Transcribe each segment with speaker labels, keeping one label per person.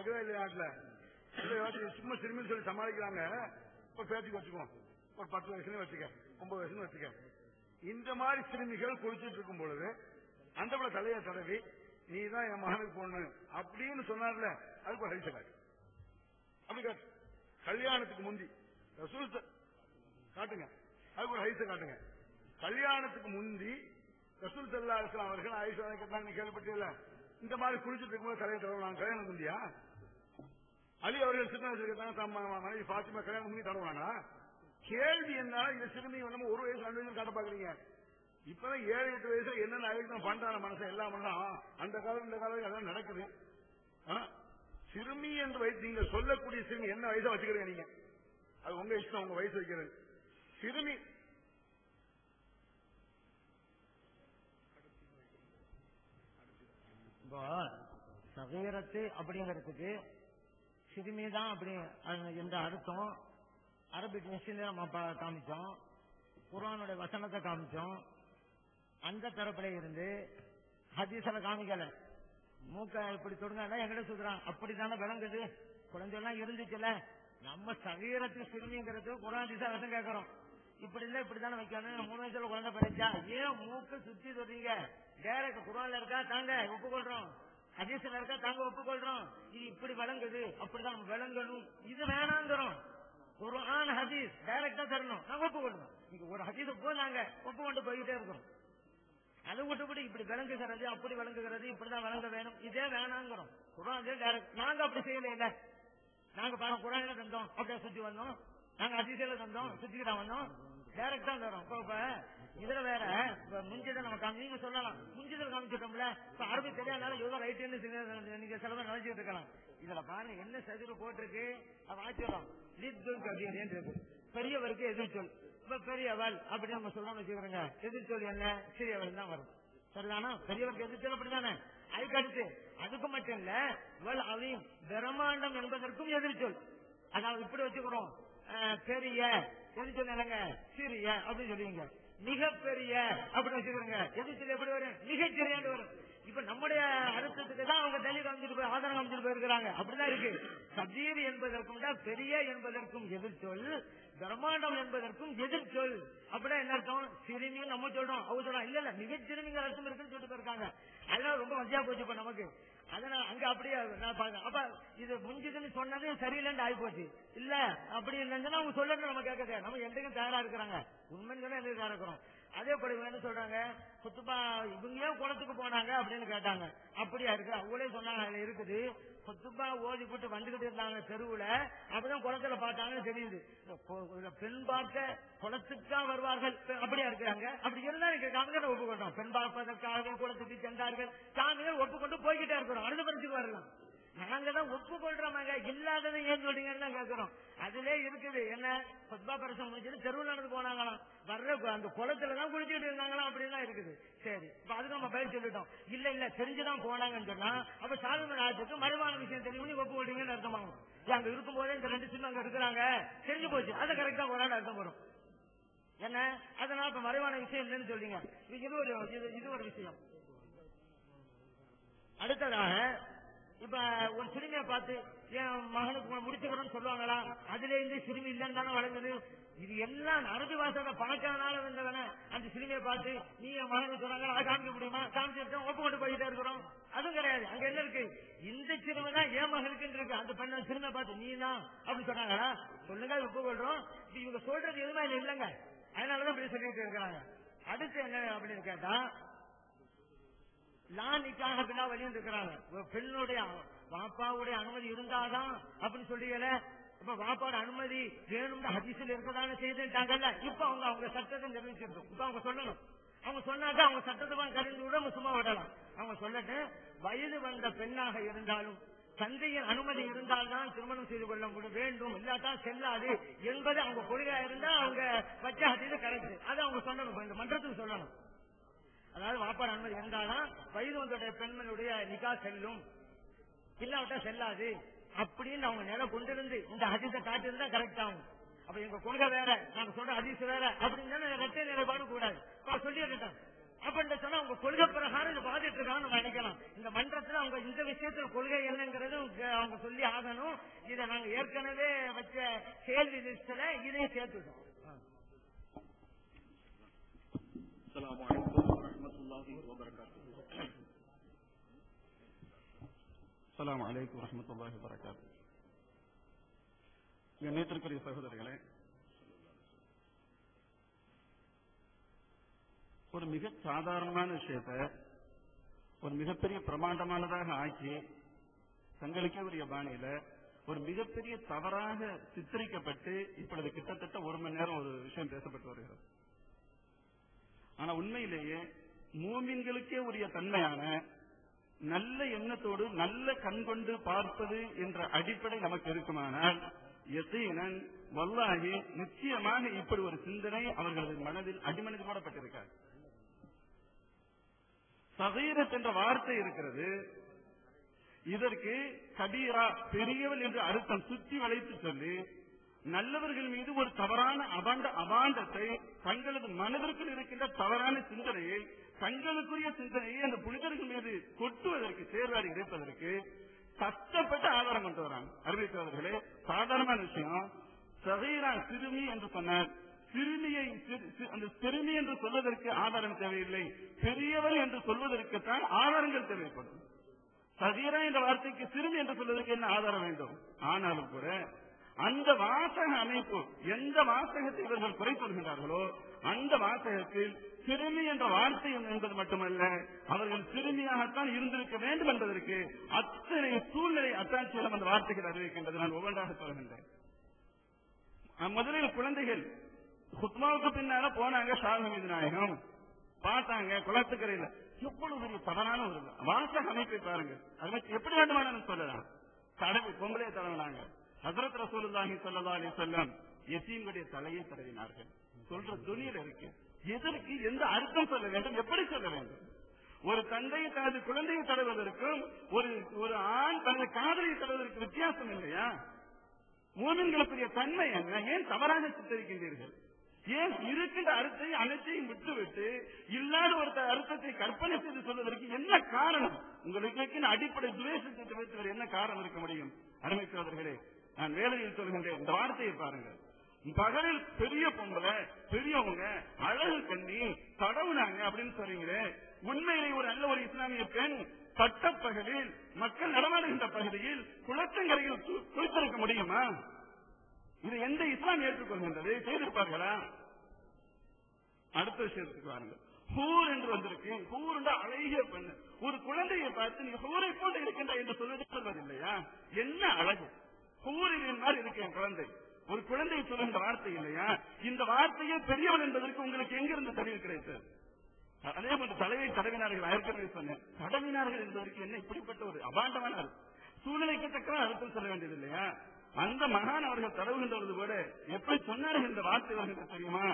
Speaker 1: நடக்குதா இல்லையா நாட்டுல? சும்மா சிறுமின்னு சொல்லி சமாளிக்கிறாங்க. ஒரு பேச்சுக்கு வச்சுக்குவோம், ஒரு 10 வயசுல வச்சுக்க, 9 வயசுல வச்சுக்க. இந்த மாதிரி சிறுமிகள் குளிச்சுட்டு இருக்கும் பொழுது அந்த போல தலையை தடவி நீ தான் என் மகனுக்கு பொண்ணு அப்படின்னு சொன்னார்ல, அதுக்கு ஒரு ஹரிச காட்டு. அப்படி காட்டு. கல்யாணத்துக்கு முந்தி ரசூல் காட்டுங்க, அதுக்கு ஒரு ஹரிச காட்டுங்க. கல்யாணத்துக்கு முந்தி ரசூல் ஸல்லல்லாஹு அலைஹி வஸல்லம் அவர்கள் ஆயிஷா கேட்டாங்க, கேள்விப்பட்டீங்களா? இந்த மாதிரி குளிச்சுட்டு இருக்கும்போது தலையை தடவுனாங்க. கல்யாணம் முந்தியா? அலி அவர்கள் சின்ன வயசுல கேட்டாங்க, மனைவி பாத்திமா கல்யாணம் முந்தி தடவுனாங்க. கேள்வி என்ன, இந்த சிறுமி வந்து 1 வயசு 2 வயசு காட்ட பாக்குறீங்க. இப்பதான் 7-8 வயசுல என்னென்ன ஆயிடுச்சு பண்றான மனசை எல்லாம் பண்ணலாம். அந்த காலம் இந்த காலம் அதான் நடக்குது. சிறுமி என்று வயசு நீங்க சொல்லக்கூடிய சிறுமி என்ன வயசா வச்சுக்கிறீங்க நீங்க, அது உங்க இஷ்டம், உங்க வயசு வைக்கிறது. சிறுமி
Speaker 2: இப்போ சகீரத்து அப்படிங்கிறதுக்கு சிறுமிதான் அப்படி என்ற அர்த்தம் அரபிக் மிஷின்ல நம்ம காமிச்சோம், குர்ஆனுடைய வசனத்தை காமிச்சோம். அந்த தரப்புல இருந்து ஹதீஸ்ல காமிக்கல. மூக்க இப்படி தொடுங்க எங்கிட்ட சுத்துறான் அப்படித்தானே விளங்குது. குழந்தைலாம் இருந்துச்சுல, நம்ம சகீரத்து சிறுமிங்கிறது குர்ஆன் ஹதீஸா வசனம் கேட்கிறோம். இப்படி இல்ல இப்படித்தானே வைக்கணும். 3 வயசுல குழந்தை பிறச்சா ஏன் மூக்கு சுத்தி தொடுறீங்க? டைரக்ட் குர்ஆன்ல இருக்கா தாங்க ஒப்புக்கொள்றோம், ஹதீஸ்ல இருக்கா தாங்க ஒப்புக்கொள்றோம். இது இப்படி விளங்குது, அப்படிதான் விளங்கணும். இது வேணாங்கிறோம். குர்ஆன் ஹதீஸ் டைரக்டா தரணும், நாங்க ஒப்புக்கொள்றோம். நீங்க ஒரு ஹதீஸ போய் நாங்க ஒப்புக்கொண்டு போயிட்டே இருக்கிறோம். அதை விட்டுப்படி இப்படி விளங்குகிறது, அப்படி விளங்குகிறது, இப்படிதான் விளங்க வேணும், இதே வேணாங்கிறோம். குர்ஆன் டைரக்ட் நாங்க அப்படி செய்யல. நாங்க பாருங்க குர்ஆன்ல தந்தோம், அப்படியே சுத்தி வந்தோம். நாங்க ஹதீஸ்ல தந்தோம், சுத்திக்கிட்டா வந்தோம். டைரக்டா தரோம். இப்ப இதுல வேற முஞ்சித நம்ம நீங்க சொல்லலாம், முஞ்சிதல் காமிச்சிட்டோம்ல. இப்ப அரபி தெரியாதனால எவ்வளவு ரைட்டுன்னு நீங்க சில பேர் நினைச்சிட்டு இருக்கலாம். இதுல பாருங்க என்ன சதுரு போட்டிருக்கு, ஆச்சரியம் இருக்கு. பெரியவருக்கு எதிர்ச்சொல். இப்ப பெரியவள் அப்படின்னு நம்ம சொல்லணும்னு வச்சுக்கிறோங்க, எதிர்ச்சொல் என்ன? சிறியவள் தான் வரும். சரிதானா? பெரியவருக்கு எதிர்ச்சொல் அப்படித்தானே. அதுக்கு அடுத்து அதுக்கு மட்டும் இல்ல, வல் அலீம் பிரம்மாண்டம் என்பதற்கும் எதிர்ச்சொல். அதாவது இப்படி வச்சுக்கிறோம், பெரிய எதிர்ச்சொல் என்னங்க? சிறிய அப்படின்னு சொல்லுவீங்க. மிகப்பெரிய அப்படின்னு வச்சுக்கிறோங்க, எதிர்ச்சொல் எப்படி வரும்? மிகச்சிறிய வரும். இப்ப நம்முடைய அர்த்தத்துக்கு தான் அவங்க தள்ளி காமிச்சிட்டு போய் ஆதாரம் காமிச்சிட்டு போயிருக்கிறாங்க. அப்படிதான் இருக்கு. சதீர் என்பதற்கும் தான் பெரிய என்பதற்கும் எதிர்ச்சொல், பிரம்மாண்டம் என்பதற்கும் எதிர்ச்சொல். அப்படின்னா என்ன அர்த்தம்? சிறுமி நம்ம சொல்றோம், அவங்க சொல்றோம் இல்ல இல்ல மிகச்சிறுமிங்கிற அர்த்தம் இருக்குன்னு சொல்லிட்டு போயிருக்காங்க. அதெல்லாம் ரொம்ப வசதியா போச்சு இப்ப நமக்கு. அதனால அங்க அப்படியே நான் பாருங்க. அப்ப இது முடிஞ்சதுன்னு சொன்னது சரியில்லைன்னு ஆகி போச்சு. இல்ல அப்படி இல்லைன்னா அவங்க சொல்லணும், நம்ம கேட்க நம்ம எந்தக்கும் தயாரா இருக்கிறாங்க. உண்மைன்னு சொன்னா எந்த தயாரா இருக்கிறோம். அதே போல என்ன சொல்றாங்க, குத்துபா இவங்க ஏன் குளத்துக்கு போனாங்க அப்படின்னு கேட்டாங்க. அப்படியா இருக்கு, அவங்களே சொன்னாங்க அதுல இருக்குது. குத்துபா ஓதி போட்டு வந்துகிட்டு இருந்தாங்க தெருவுல, அப்பதான் குளத்துல பார்த்தாங்கன்னு தெரியுது. பெண் பார்க்க குளத்துக்கா வருவார்கள் அப்படியா இருக்கிறாங்க. அப்படி இருந்தாலும் கேட்காங்க ஒப்புக்கொண்டோம். பெண் பார்ப்பதற்காக குளத்துக்கு சென்றார்கள், சாமிகள் ஒப்புக்கொண்டு போய்கிட்டே இருக்கிறோம். அடுத்த பரிசுக்கு வரலாம். நாங்க தான் ஒப்புக்கொள்றோமாங்க, இல்லாததை ஏன் சொல்றீங்கன்னு தான் கேட்கிறோம். அதுல இருக்குது என்ன, பத்மா பரிசம் முடிச்சுட்டு தெருவில் நடந்து போனாங்களாம், வர்ற அந்த குளத்துலதான் குளிச்சுட்டு இருந்தாங்களாம் அப்படின்லாம் இருக்குது. சரி, இப்ப அதுக்கு நம்ம பயிர் சொல்லிட்டோம். இல்ல இல்ல தெரிஞ்சுதான் போனாங்கன்னு சொன்னா அப்ப சாலுமன் ஆட்சிக்கு மறைவான விஷயம் தெரியும் ஒப்புக்கொள்றீங்கன்னு அர்த்தமாகும். அங்க இருக்கும் போதே இந்த 2 சின்ன அங்க இருக்கிறாங்க தெரிஞ்சு போச்சு, அதை கரெக்டா ஒரு ஆள் அர்த்தம் வரும் என்ன. அதனால இப்ப மறைவான விஷயம் இல்லைன்னு சொல்றீங்க. இது ஒரு விஷயம். அடுத்ததாக இப்ப ஒரு சிறுமியை பார்த்து என் மகனுக்கு முடிச்சுக்கிறோம்னு சொல்லுவாங்களா? அதுல இருந்து சிறுமி இல்லைன்னு தானே வழங்குது. இது எல்லாம் அரபி வாசத்தை பார்க்கறதுனால வந்தவன அந்த சிறுமியை பார்த்து நீ என் மகனுக்கு சொன்னாங்களா, அதை காமிக்க முடியுமா? காமிச்சிருக்கோம், ஒப்பு கொண்டு போயிட்டே இருக்கிறோம். அதுவும் கிடையாது. அங்க என்ன இருக்கு, இந்த சிறுமை தான் என் மகனுக்கு இருக்கு. அந்த பெண்ணை சிறுமியை பார்த்து நீ தான் அப்படி சொன்னாங்களா, சொல்லுங்க ஒப்புக்கொள்றோம். இவங்க சொல்றது எதுவுமே இல்லைங்க, அதனாலதான் இப்படி சொல்லிட்டு இருக்கிறாங்க. அடுத்து என்ன அப்படின்னு கேட்டா, லானிக்காக பின்னா வழியும் இருக்கிறாங்க. பெண்ணுடைய வாப்பாவுடைய அனுமதி இருந்தாதான் அப்படின்னு சொல்றீங்கல்ல. இப்ப வாப்பாவோட அனுமதி வேணும்னு ஹதீஸ்ல இருக்கதான செய்துட்டாங்கல்ல. இப்ப அவங்க சட்டத்தை நிறைவேற்றிருக்கோம். இப்ப அவங்க சொல்லணும், அவங்க சொன்னாக்க அவங்க சட்டத்தை கருந்து விட சும்மா விடலாம். அவங்க சொல்லட்டு வயது வந்த பெண்ணாக இருந்தாலும் தந்தையின் அனுமதி இருந்தால்தான் திருமணம் செய்து கொள்ள வேண்டும், இல்லாட்டா செல்லாது என்பது அவங்க கொள்கையா இருந்தா அவங்க வச்ச ஹதீஸ் கரெக்ட். அதை அவங்க சொல்லணும், இந்த மன்றத்துக்கு சொல்லணும். அதாவது வாப்பாட அனுமதி இருந்தாலும் வயது வந்தோடைய பெண்மனுடைய நிகா செல்லும், இல்லாவிட்டா செல்லாது அப்படின்னு அவங்க நிலை கொண்டிருந்து இந்த ஹதீஸை காட்டியிருந்தா கரெக்ட் ஆகும். அப்ப எங்க கொள்கை வேற, நாங்க சொல்ற ஹதீஸ் வேற அப்படின்னு ரெட்டை நிலைப்பாடு கூடாது. சொல்லிட்டாங்க அப்படின்னு சொன்னா அவங்க கொள்கை பிரகாரம் இதை பாதிட்டு இருக்காங்க நம்ம நினைக்கலாம். இந்த மன்றத்துல அவங்க இந்த விஷயத்துல கொள்கை என்னங்கிறது அவங்க சொல்லி ஆகணும். இதை நாங்க ஏற்கனவே வச்ச கேள்வி லிஸ்ட்ல இதையும் சேர்த்துட்டோம்.
Speaker 3: அஸ்ஸலாமு அலைக்கும் வரஹ்மத்துல்லாஹி வபரகாத்துஹு. அஸ்ஸலாமு அலைக்கும் வரஹ்மத்துல்லாஹி வபரகாத்துஹு. கண்ணியத்திற்குரிய சகோதரர்களே, ஒரு மிக சாதாரணமான விஷயத்தை ஒரு மிகப்பெரிய பிரமாண்டமானதாக ஆக்கி தங்களுக்கே உரிய பாணியில ஒரு மிகப்பெரிய தவறாக சித்தரிக்கப்பட்டு இப்பொழுது கிட்டத்தட்ட 1 மணி நேரம் ஒரு விஷயம் பேசப்பட்டு வருகிறது. ஆனா உண்மையிலேயே மூமின்களுக்கே உரிய தன்மையான நல்ல எண்ணத்தோடு நல்ல கண் கொண்டு பார்ப்பது என்ற அடிப்படை நமக்கு இருக்குமானால் யகீனன் வல்லாஹி நிச்சயமாக இப்படி ஒரு சிந்தனை அவர்களது மனதில் அடிமனதில் போடப்பட்டிருக்காது. சகீரத் என்ற வார்த்தை இருக்கிறது. இதற்கு கபீரா பெரியவள் என்று அர்த்தம் சுற்றி வளைத்து சொல்லி நல்லவர்கள் மீது ஒரு தவறான அபாண்டத்தை தங்களது மனதிற்குள் இருக்கின்ற தவறான சிந்தனையை தங்களுக்குரிய சிந்தனையை அந்த புனிதர்கள் மீது கொட்டுவதற்கு சேர்வாடி இறைப்பதற்கு கஷ்டப்பட்டு ஆதாரம் கொண்டு வராங்க. அறிவித்தவர்களே, சாதாரணமான விஷயம். சகீரா சிறுமி என்று சொன்னார். சிறுமியை அந்த சிறுமி என்று சொல்வதற்கு ஆதாரம் தேவையில்லை, பெரியவள் என்று சொல்வதற்குத்தான் ஆதாரங்கள் தேவைப்படும். சகீரா என்ற வார்த்தைக்கு சிறுமி என்று சொல்வதற்கு என்ன ஆதாரம் வேண்டும்? ஆனாலும் கூட அந்த வாசக அமைப்பு, எந்த வாசகத்தை இவர்கள் குறை சொல்கிறார்களோ அந்த வாசகத்தில் சிறுமி என்ற வார்த்தை என்பது மட்டுமல்ல, அவர்கள் சிறுமியாகத்தான் இருந்திருக்க வேண்டும் என்பதற்கு அத்தனை சூழ்நிலை அத்தாட்சியிடம் அந்த வார்த்தைகள் அறிவிக்கின்றது. நான் ஒவ்வொன்றாக சொல்கின்றேன். முதலில் குழந்தைகள் குத்மாவுக்கு பின்னால போனாங்க. ஷாஹமீது நாயகம் பார்த்தாங்க குளத்துக்கரையில. எவ்வளவு ஒரு தவறான ஒரு வாசக அமைப்பை பாருங்க. அது எப்படி வேண்டுமானாலும் சொல்லலாம். தடவி பொம்பளையை தடவினாங்க. ஹஜ்ரத் ரசூலுல்லாஹி ஸல்லல்லாஹு அலைஹி வஸல்லம் யதீம்களுடைய தலையை தடவினார்கள். சொல்ற துணியில இருக்கு. எதற்கு, எந்த அர்த்தம் சொல்ல வேண்டும், எப்படி சொல்ல வேண்டும்? ஒரு தந்தையை தனது குழந்தையை தடவுவதற்கும் ஒரு ஆண் தனது காதலியை தடவுவதற்கு வித்தியாசம் இல்லையா? மூமின்களுக்குரிய தன்மை என்ன? ஏன் தவறாக சித்தரிக்கின்றீர்கள்? ஏன் இருக்கின்ற அர்த்தத்தை அனைத்தையும் விட்டுவிட்டு இல்லாத ஒரு அர்த்தத்தை கற்பனை செய்து சொல்வதற்கு என்ன காரணம்? உங்களுக்கு அடிப்படை துவேஷத்தை தவிர்த்து என்ன காரணம் இருக்க முடியும்? அருமை சகோதரர்களே, நான் வேலையில் சொல்கின்றேன். இந்த வார்த்தையை பாருங்க. பகலில் பெரிய பொம்பளை பெரியவங்க அழகு கண்ணி தடவுனாங்க அப்படின்னு சொல்றீங்களே, உண்மையிலே ஒரு நல்ல ஒரு இஸ்லாமிய பெண் பட்டப்பகலில் மக்கள் நடமாடுகின்ற பகுதியில் குளத்தங்கரையில் குளித்திருக்க முடியுமா? இது எந்த இஸ்லாம் ஏற்றுக்கொள்கின்றது? செய்திருப்பார்களா? அடுத்த விஷயத்துக்கு வாருங்கள். ஹூர் என்று வந்திருக்கு. ஹூர் என்ற அழகிய பெண். ஒரு குழந்தையை பார்த்து நீ ஹூரை போட்டு இருக்கின்ற என்று சொல்வதில்லையா? என்ன அழகு! ஹூரின் மாதிரி இருக்கேன் குழந்தை. ஒரு குழந்தையை சொல்லுகின்ற வார்த்தை இல்லையா? இந்த வார்த்தையை பெரியவன் என்பதற்கு உங்களுக்கு எங்கிருந்து தெளிவு கிடைத்தது? அதே போன்று தலையை தடவினார்கள். ஏற்கனவே சொன்னேன், தடவினார்கள் என்பதற்கு என்ன இப்படிப்பட்ட ஒரு அபாண்டமான சூழ்நிலைக்கு தக்க அர்த்தம் சொல்ல வேண்டியது இல்லையா? அந்த மகான் அவர்கள் தடவுகின்றது கூட எப்படி சொன்னார்கள் இந்த வார்த்தை அவர்களுக்கு தெரியுமா?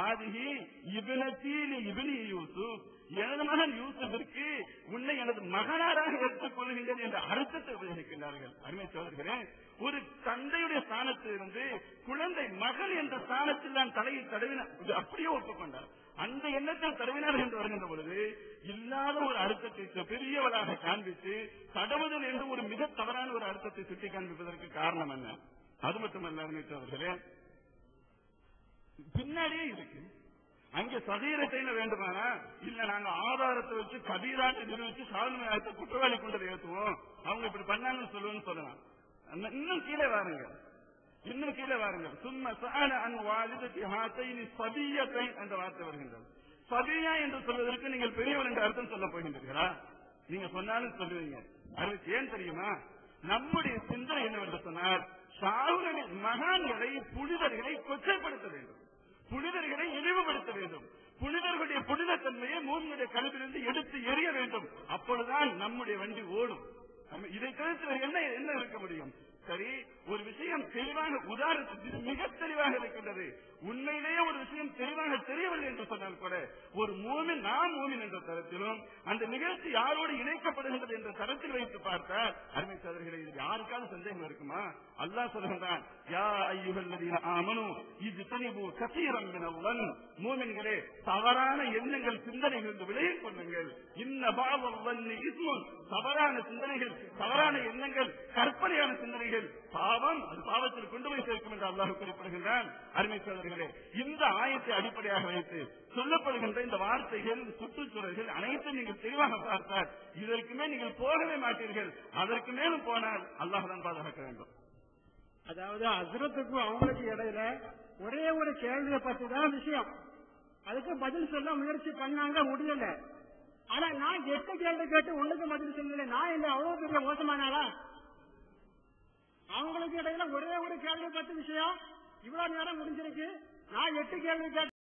Speaker 3: ஆதிஹி இப்னதி இப்னி யூசுப், எனது மகன் யூசுஃபிற்கு உன்னை எனது மகனாராக எடுத்துக் கொள்கின்றேன் என்ற அர்த்தத்தை உபயோகிக்கின்றார்கள். அருமை சகோதரர்களே, ஒரு தந்தையுடைய ஸ்தானத்தில் இருந்து குழந்தை மகள் என்ற ஸ்தானத்தில் தான் தலையை தடவினார். அப்படியே ஒப்புக்கொண்டார். அந்த எண்ணத்தில் தடவினார் என்று வருகின்ற பொழுது இல்லாத ஒரு அர்த்தத்தை பெரியவளாக காண்பித்து தடவுதல் என்று ஒரு மிக தவறான ஒரு அர்த்தத்தை சுட்டி காண்பிப்பதற்கு காரணம் என்ன? அது மட்டுமல்ல அவர்களே, பின்னாடியே இருக்கு. அங்கே சகீரத்தை வேண்டுமானா இல்ல நாங்க ஆதாரத்தை வச்சு கபீராட்டை நிரூபிச்சு சாதனை குற்றவாளி கொண்டு ஏற்றுவோம், அவங்க இப்படி பண்ணாங்கன்னு சொல்லுவோம்னு சொல்லலாம். இன்னும் கீழே வாருங்கள். சும்மா சஅல அன் வாலிததி ஹாதைனி சபியத்தை என்ற வார்த்தை வருகின்றது. சபியா என்று சொல்வதற்கு நீங்கள் பெரியவர் என்ற அர்த்தம் சொல்ல போகின்றீர்களா? நீங்க சொன்னாலும் சொல்லுவீங்க. அதுக்கு ஏன் தெரியுமா? நம்முடைய சிந்தனை என்னவென்று சொன்னார், சாவுகளின் மகான்களை புனிதர்களை கொச்சைப்படுத்த வேண்டும், புனிதர்களை இழிவுபடுத்த வேண்டும், புனிதர்களுடைய புனிதத்தன்மையை மூவனுடைய கல்வியிலிருந்து எடுத்து எறிய வேண்டும். அப்பொழுதுதான் நம்முடைய வண்டி ஓடும். இதை தவிர்த்து என்ன இருக்க முடியும்? சரி, ஒரு விஷயம் தெளிவாக உதாரணத்துக்கு மிக தெளிவாக இருக்கின்றது. உண்மையிலேயே ஒரு விஷயம் தெளிவாக தெரியவில்லை என்று சொன்னால் கூட ஒரு மூமின் நான் மூமின் என்ற தரத்திலும் அந்த நிகழ்ச்சி யாரோடு இணைக்கப்படுகின்றது என்ற தரத்தில் வைத்து பார்த்தால் அருமை சகோதரர்களே, இது யாருக்காவது சந்தேகம் இருக்குமா? அல்லாஹ் சொல்கின்றான், யா அய்யுஹல்லதீன ஆமனூ இஜ்தனிபூ கஸீரன் மினல் மூமின்களே, தவறான எண்ணங்கள் சிந்தனைகளிலிருந்து விலகிக் கொள்ளுங்கள். இன்ன பஅதல் ظنி இஸ்முன், தவறான சிந்தனைகள், தவறான எண்ணங்கள், கற்பனையான சிந்தனைகள் பாவம், அது பாவத்தில் கொண்டு போய் சேர்க்கும் என்று அல்லாஹ் குறிப்பிடுகின்றான். அருமை சகோதரர்களே, இந்த ஆயத்தை அடிப்படையாக வைத்து சொல்லப்படுகின்ற இந்த வார்த்தைகள், சுற்றுச்சூழல்கள் அனைத்தும் நீங்கள் தெளிவாக பார்த்தால் இதற்குமே நீங்கள் போகவே மாட்டீர்கள். அதற்கு மேலும் போனால் அல்லாஹ் தான் பாதுகாக்க வேண்டும்.
Speaker 4: அதாவது ஹஸ்ரத்துக்கும் அவங்களுக்கு இடையில ஒரே ஒரு கேள்வியை பத்தி தான் விஷயம். அதுக்கு பதில் சொல்ல முயற்சி பண்ணாங்க, முடியல. ஆனா நான் 8 கேள்வி கேட்டு ஒண்ணுக்கு பதில் சொல்லல. நான் என்ன அவ்வளவு பெரிய மோசமானாலா? அவங்களுக்கு இடையில ஒரே ஒரு கேள்வி பத்தி விஷயம் இவ்வளவு நேரம் முடிஞ்சிருக்கு. நான் 8 கேள்வி கேட்டு